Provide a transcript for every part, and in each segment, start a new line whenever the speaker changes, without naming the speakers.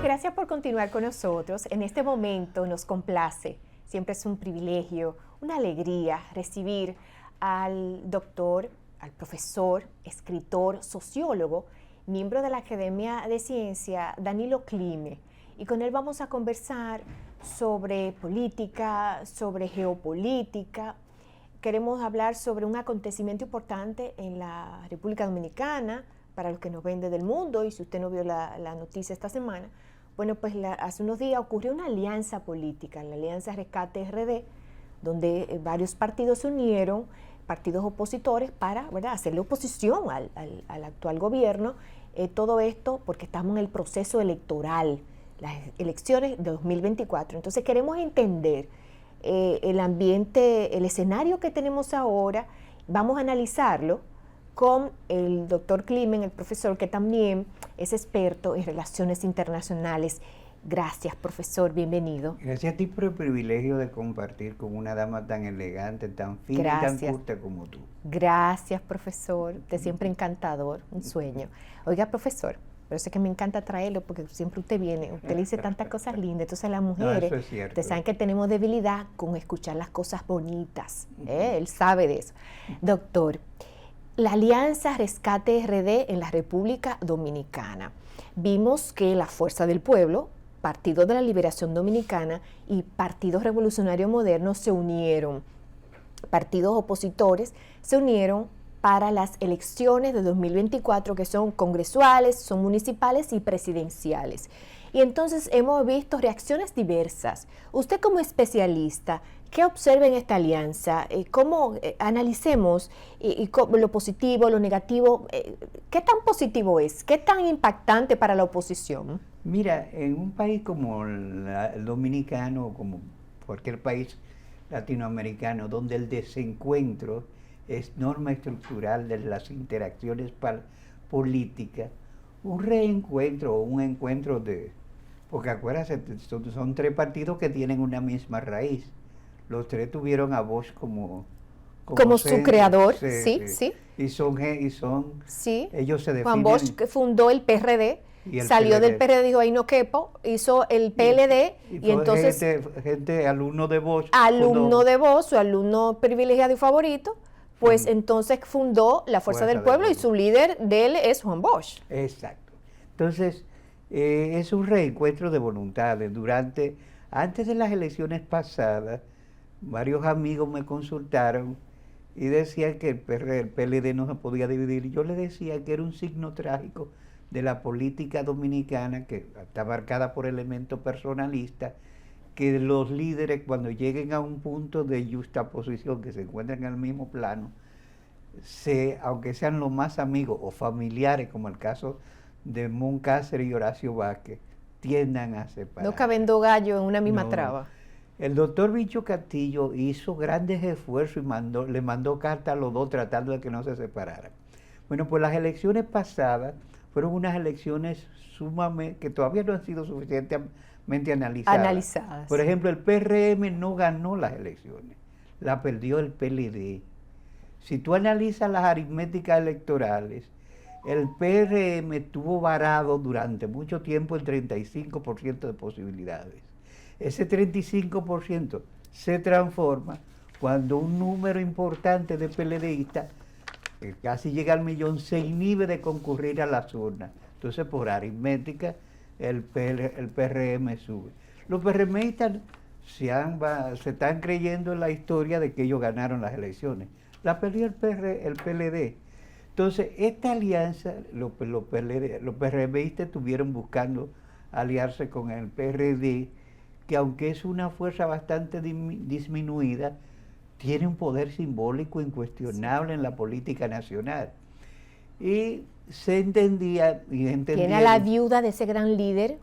Gracias por continuar con nosotros. En este momento nos complace, siempre es un privilegio, una alegría recibir al doctor, al profesor, escritor, sociólogo, miembro de la Academia de Ciencia, Danilo Clime. Y con él vamos a conversar sobre política, sobre geopolítica. Queremos hablar sobre un acontecimiento importante en la República Dominicana, para los que nos ven desde el mundo, y si usted no vio la noticia esta semana, bueno, pues hace unos días ocurrió una alianza política, la Alianza Rescate RD, donde varios partidos se unieron, partidos opositores, para, ¿verdad?, hacerle oposición al actual gobierno. Todo esto porque estamos en el proceso electoral, las elecciones de 2024. Entonces queremos entender el ambiente, el escenario que tenemos ahora. Vamos a analizarlo con el doctor Climen, el profesor, que también es experto en relaciones internacionales. Gracias, profesor, bienvenido.
Gracias a ti por el privilegio de compartir con una dama tan elegante, tan fina y tan culta como tú.
Gracias, profesor, usted siempre encantador, un sueño. Oiga, profesor, por eso es que me encanta traerlo, porque siempre usted viene, usted le dice tantas cosas lindas. Entonces las mujeres,
no, eso es cierto,
ustedes saben que tenemos debilidad con escuchar las cosas bonitas, él sabe de eso. Doctor, la Alianza Rescate RD en la República Dominicana. Vimos que la Fuerza del Pueblo, Partido de la Liberación Dominicana y Partido Revolucionario Moderno se unieron. Partidos opositores se unieron para las elecciones de 2024, que son congresuales, son municipales y presidenciales. Y entonces hemos visto reacciones diversas. Usted como especialista, ¿qué observa en esta alianza? ¿Cómo analicemos lo positivo, lo negativo? ¿Qué tan positivo es? ¿Qué tan impactante para la oposición?
Mira, en un país como el dominicano, como cualquier país latinoamericano, donde el desencuentro es norma estructural de las interacciones políticas, un reencuentro o un encuentro de... Porque acuérdense, son tres partidos que tienen una misma raíz. Los tres tuvieron a Bosch como
su creador, sí.
Y son
sí.
Ellos se definen.
Juan Bosch, que fundó el PRD, salió del PRD, dijo, ahí no quepo, hizo el PLD, y entonces...
Gente alumno de Bosch.
Alumno de Bosch, su alumno privilegiado y favorito, pues entonces fundó la Fuerza del Pueblo y su líder de él es Juan Bosch.
Exacto. Entonces, es un reencuentro de voluntades. Antes de las elecciones pasadas, varios amigos me consultaron y decían que el PLD no se podía dividir. Yo les decía que era un signo trágico de la política dominicana, que está marcada por elementos personalistas, que los líderes, cuando lleguen a un punto de justaposición, que se encuentran en el mismo plano, aunque sean los más amigos o familiares, como el caso de Moncácer y Horacio Vázquez, tiendan a separar.
No caben dos gallos en una misma traba.
El doctor Bicho Castillo hizo grandes esfuerzos y le mandó carta a los dos tratando de que no se separaran. Bueno, pues las elecciones pasadas fueron unas elecciones sumamente, que todavía no han sido suficientemente analizadas. Por ejemplo, el PRM no ganó las elecciones, la perdió el PLD. Si tú analizas las aritméticas electorales, el PRM estuvo varado durante mucho tiempo en 35% de posibilidades. Ese 35% se transforma cuando un número importante de PLDistas, que casi llega al millón, se inhibe de concurrir a las urnas. Entonces, por aritmética, el PRM sube. Los PRMistas se están creyendo en la historia de que ellos ganaron las elecciones. La perdió el PLD. Entonces, esta alianza, los PRMistas estuvieron buscando aliarse con el PRD, que aunque es una fuerza bastante disminuida, tiene un poder simbólico incuestionable en la política nacional. Y se entendía...
Tiene a la viuda de ese gran líder,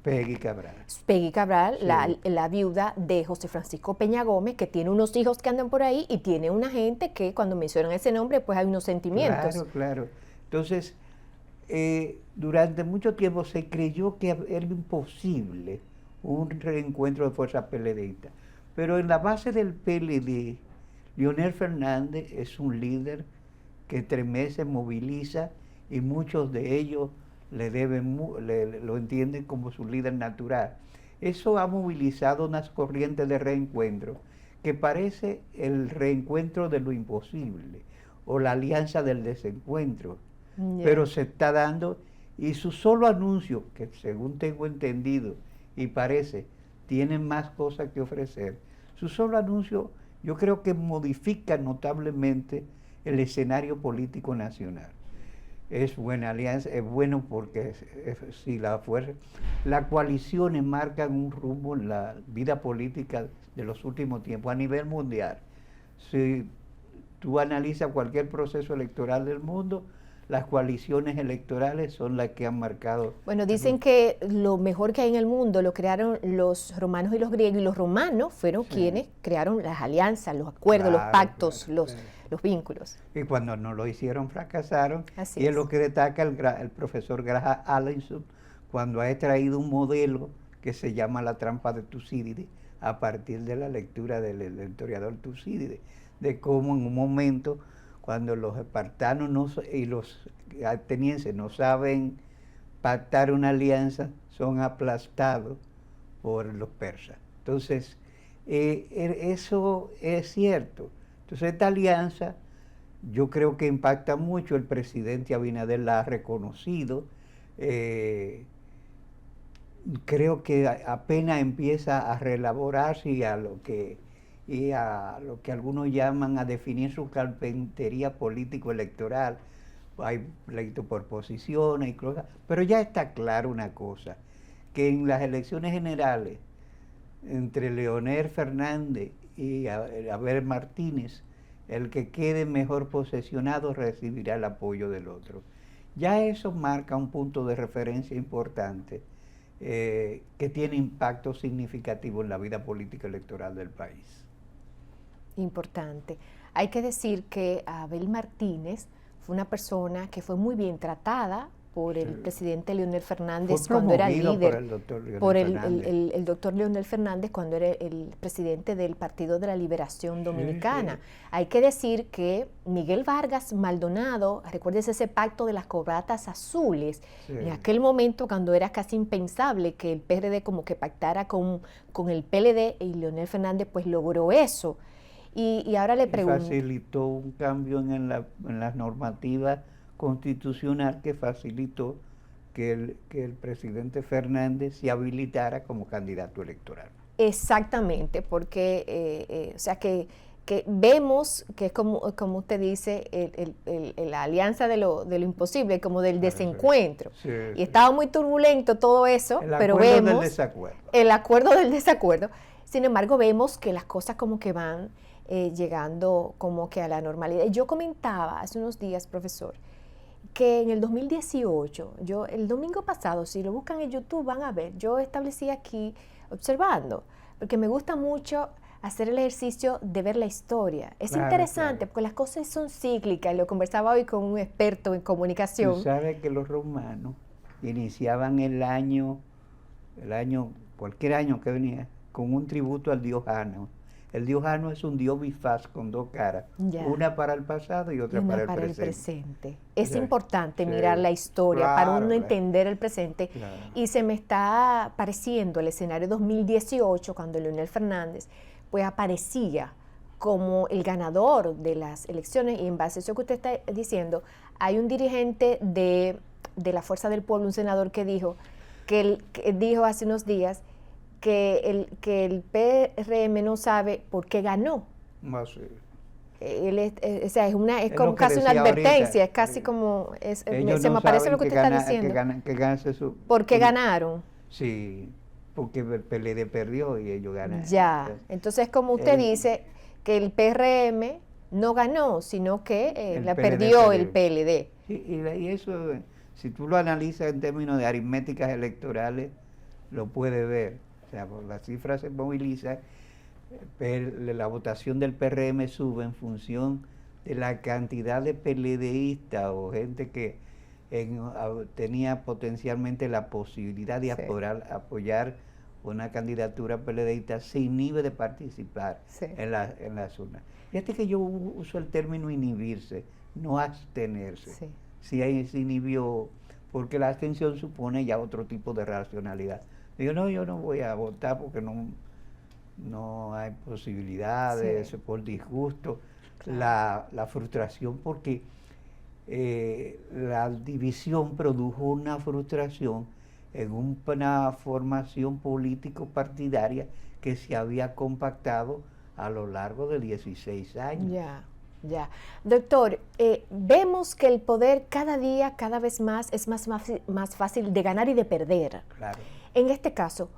Peggy Cabral.
Peggy Cabral, sí. la viuda de José Francisco Peña Gómez, que tiene unos hijos que andan por ahí y tiene una gente que cuando mencionan ese nombre, pues hay unos sentimientos.
Claro. Entonces, durante mucho tiempo se creyó que era imposible un reencuentro de fuerzas PLDistas. Pero en la base del PLD, Leonel Fernández es un líder que estremece, moviliza, y muchos de ellos lo entienden como su líder natural. Eso ha movilizado unas corrientes de reencuentro que parece el reencuentro de lo imposible o la alianza del desencuentro, pero se está dando, y su solo anuncio, que según tengo entendido y parece, tienen más cosas que ofrecer, su solo anuncio yo creo que modifica notablemente el escenario político nacional. Es buena alianza, es bueno porque si las coaliciones marcan un rumbo en la vida política de los últimos tiempos a nivel mundial. Si tú analizas cualquier proceso electoral del mundo, las coaliciones electorales son las que han marcado.
Bueno, dicen que lo mejor que hay en el mundo lo crearon los romanos y los griegos, y los romanos fueron quienes crearon las alianzas, los acuerdos, los pactos, los vínculos.
Y cuando no lo hicieron, fracasaron.
Así
y es lo que destaca el profesor Graham Allison cuando ha extraído un modelo que se llama la trampa de Tucídides, a partir de la lectura del historiador Tucídides, de cómo en un momento, cuando los espartanos y los atenienses no saben pactar una alianza, son aplastados por los persas. Entonces, eso es cierto. Entonces, esta alianza yo creo que impacta mucho. El presidente Abinader la ha reconocido. Creo que apenas empieza a reelaborarse y a lo que algunos llaman a definir su carpintería político-electoral. Hay pleito por posiciones y cosas, pero ya está claro una cosa, que en las elecciones generales entre Leonel Fernández y Abel Martínez, el que quede mejor posesionado recibirá el apoyo del otro. Ya eso marca un punto de referencia importante que tiene impacto significativo en la vida política electoral del país.
Importante. Hay que decir que Abel Martínez fue una persona que fue muy bien tratada por el presidente Leonel Fernández cuando era líder, por el doctor Leonel Fernández cuando era el presidente del Partido de la Liberación Dominicana. Sí. Hay que decir que Miguel Vargas Maldonado, recuérdese ese pacto de las corbatas azules, en aquel momento cuando era casi impensable que el PRD como que pactara con el PLD, y Leonel Fernández pues logró eso. Y ahora le pregunto...
Facilitó un cambio en las normativas constitucional que facilitó que el presidente Fernández se habilitara como candidato electoral.
Exactamente, porque o sea que vemos que es como usted dice, la alianza de lo imposible, como del desencuentro. Sí, y estaba muy turbulento todo eso, pero vemos el acuerdo del desacuerdo. Sin embargo, vemos que las cosas como que van llegando como que a la normalidad. Yo comentaba hace unos días, profesor, que en el 2018, el domingo pasado, si lo buscan en YouTube van a ver, yo establecí aquí observando, porque me gusta mucho hacer el ejercicio de ver la historia. Es interesante porque las cosas son cíclicas, lo conversaba hoy con un experto en comunicación.
Tú sabes que los romanos iniciaban el año, cualquier año que venía, con un tributo al dios Jano. El dios Jano es un dios bifaz con dos caras, una para el pasado y otra para el presente.
Es importante mirar la historia para uno entender el presente. Y se me está pareciendo el escenario 2018, cuando Leonel Fernández pues aparecía como el ganador de las elecciones, y en base a eso que usted está diciendo, hay un dirigente de la Fuerza del Pueblo, un senador que dijo hace unos días que el PRM no sabe por qué ganó.
Sí.
O sea, es como casi una advertencia, ahorita, es casi como, se me parece lo que usted está diciendo. ¿Por qué ganaron?
Sí, porque el PLD perdió y ellos ganaron.
Ya, entonces como usted dice, que el PRM no ganó, sino que la perdió el PLD.
Y eso, si tú lo analizas en términos de aritméticas electorales, lo puedes ver. O sea, por las cifras se movilizan, la votación del PRM sube en función de la cantidad de PLDistas o gente que tenía potencialmente la posibilidad de apoyar una candidatura PLDista, se inhibe de participar en las urnas. Fíjate que yo uso el término inhibirse, no abstenerse. Se inhibió porque la abstención supone ya otro tipo de racionalidad. Digo, no, yo no voy a votar porque no hay posibilidades,
Sí,
por disgusto,
claro.
la frustración porque la división produjo una frustración en una formación político-partidaria que se había compactado a lo largo de 16 años.
Ya, ya. Doctor, vemos que el poder cada día, cada vez más, es más fácil de ganar y de perder.
Claro.
En este caso,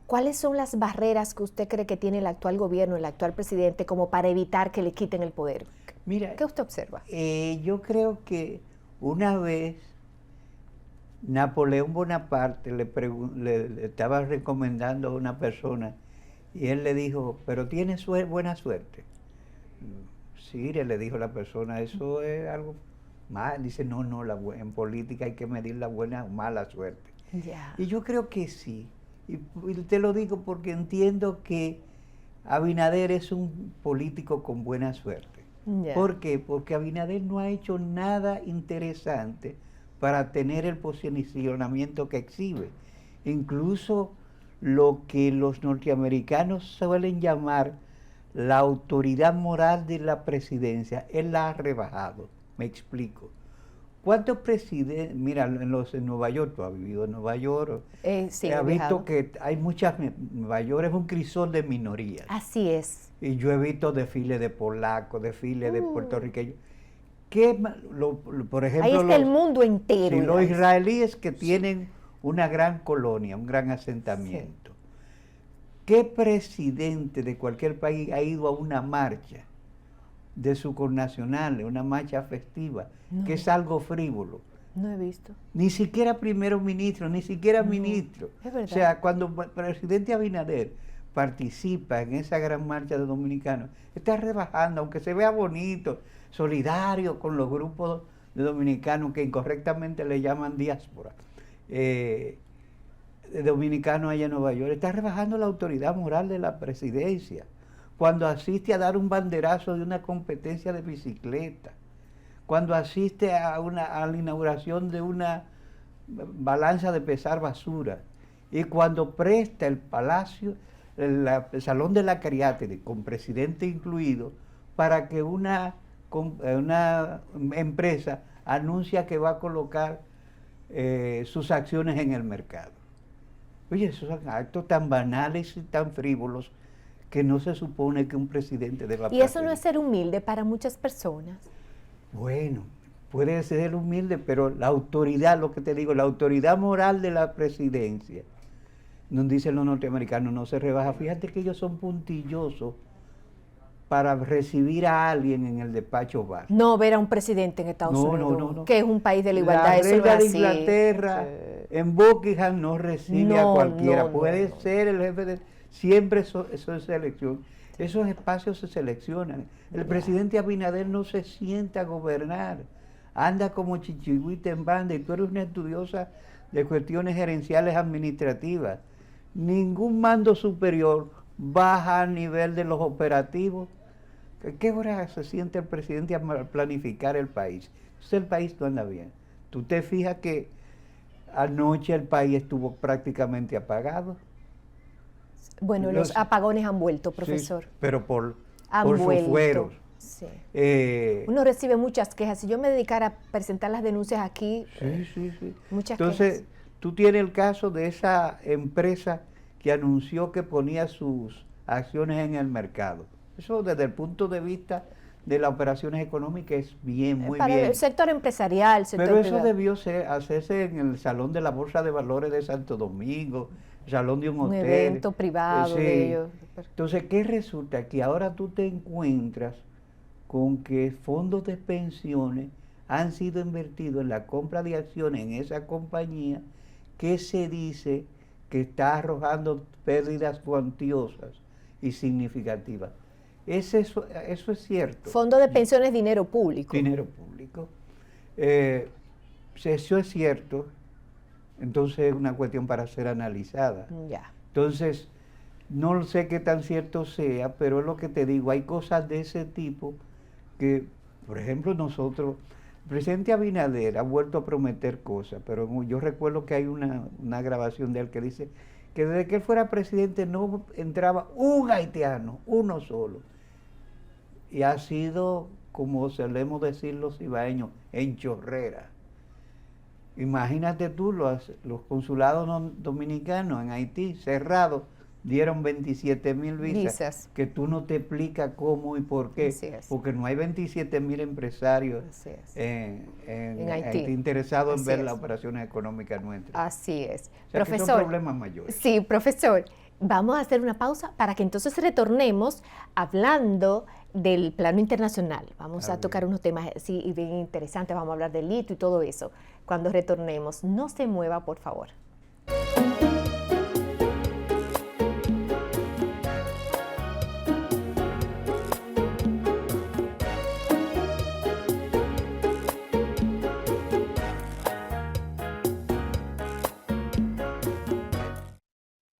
¿cuáles son las barreras que usted cree que tiene el actual gobierno, el actual presidente, como para evitar que le quiten el poder?
Mira,
¿Qué usted observa?
yo creo que una vez Napoleón Bonaparte le estaba recomendando a una persona y él le dijo, pero tiene buena suerte. Sí, le dijo la persona, eso es algo mal. Dice, no, no, en política hay que medir la buena o mala suerte.
Ya.
Y yo creo que sí. Y te lo digo porque entiendo que Abinader es un político con buena suerte.
Ya.
¿Por qué? Porque Abinader no ha hecho nada interesante para tener el posicionamiento que exhibe. Incluso lo que los norteamericanos suelen llamar la autoridad moral de la presidencia, él la ha rebajado. Me explico. ¿Cuántos presidentes? Mira, en Nueva York, tú has vivido en Nueva York,
Sí,
has
he
visto
viajado.
que hay muchas, Nueva York es un crisol de minorías.
Así es.
Y yo he visto desfiles de polacos, desfiles de
Mm.
puertorriqueños. Por
Ahí
ejemplo,
está el mundo entero.
los
Irais.
israelíes que
Sí.
tienen una gran colonia, un gran
Sí.
asentamiento. ¿Qué presidente de cualquier país ha ido a una marcha de su connacional, una marcha festiva, que es
No,
algo frívolo?
no he visto.
Ni siquiera primer ministro, ni siquiera
No,
ministro.
es
O
verdad.
sea, cuando el presidente Abinader participa en esa gran marcha de dominicanos, está rebajando, aunque se vea bonito, solidario con los grupos de dominicanos que incorrectamente le llaman diáspora, de dominicanos allá en Nueva York, está rebajando la autoridad moral de la presidencia. Cuando asiste a dar un banderazo de una competencia de bicicleta, cuando asiste a la inauguración de una balanza de pesar basura, y cuando presta el palacio, el Salón de la Cariátide, con presidente incluido, para que una empresa anuncia que va a colocar sus acciones en el mercado. Oye, esos son actos tan banales y tan frívolos que no se supone que un presidente deba
Y eso no es
hacer.
ser humilde para muchas personas.
Bueno, puede ser humilde, pero la autoridad, lo que te digo, la autoridad moral de la presidencia, nos dicen los norteamericanos, no se rebaja. Fíjate que ellos son puntillosos para recibir a alguien en el despacho Oval.
No ver a un presidente en Estados Unidos,
No.
que es un país de la igualdad.
La
Eso no
reina
es
de
así.
Inglaterra
Sí.
en Buckingham no recibe a
No,
cualquiera.
no,
Puede
no.
ser el jefe de... Siempre eso es selección. Esos espacios se seleccionan. El presidente Abinader no se sienta a gobernar. Anda como chichigüita en banda y tú eres una estudiosa de cuestiones gerenciales administrativas. Ningún mando superior baja al nivel de los operativos. ¿A qué hora se siente el presidente a planificar el país? Entonces el país no anda bien. Tú te fijas que anoche el país estuvo prácticamente apagado.
Bueno, los apagones han vuelto, profesor.
Sí, pero por sus
Vuelto.
fueros.
Sí.
Uno
Uno recibe muchas quejas. Si yo me dedicara a presentar las denuncias aquí,
sí.
muchas
Entonces,
quejas.
tú tienes el caso de esa empresa que anunció que ponía sus acciones en el mercado. Eso desde el punto de vista de las operaciones económicas es bien, muy
Para
bien.
el sector empresarial, sector
Pero eso
privado.
debió hacerse en el Salón de la Bolsa de Valores de Santo Domingo, el salón de un
Un
hotel.
evento privado
Sí.
de ellos.
Entonces, ¿qué resulta? Que ahora tú te encuentras con que fondos de pensiones han sido invertidos en la compra de acciones en esa compañía que se dice que está arrojando pérdidas cuantiosas y significativas. Eso es cierto.
Fondo de pensiones, dinero público.
Dinero público. Si eso es cierto, entonces es una cuestión para ser analizada.
Ya.
Entonces, no sé qué tan cierto sea, pero es lo que te digo, hay cosas de ese tipo que, por ejemplo, nosotros, El presidente Abinader ha vuelto a prometer cosas, pero yo recuerdo que hay una grabación de él que dice que desde que él fuera presidente no entraba un haitiano, uno solo. Y ha sido, como solemos decir los ibaeños, en chorrera. Imagínate tú, los consulados dominicanos en Haití cerrados dieron 27,000 visas, que tú no te explicas cómo y por qué, porque no hay 27,000 empresarios en Haití interesados en ver las operaciones económicas nuestras.
Así es.
O sea, profesor, que son problemas mayores.
Sí, profesor. Vamos a hacer una pausa para que entonces retornemos hablando del plano internacional. Vamos a tocar unos temas así bien interesantes, vamos a hablar del litio y todo eso. Cuando retornemos, no se mueva, por favor.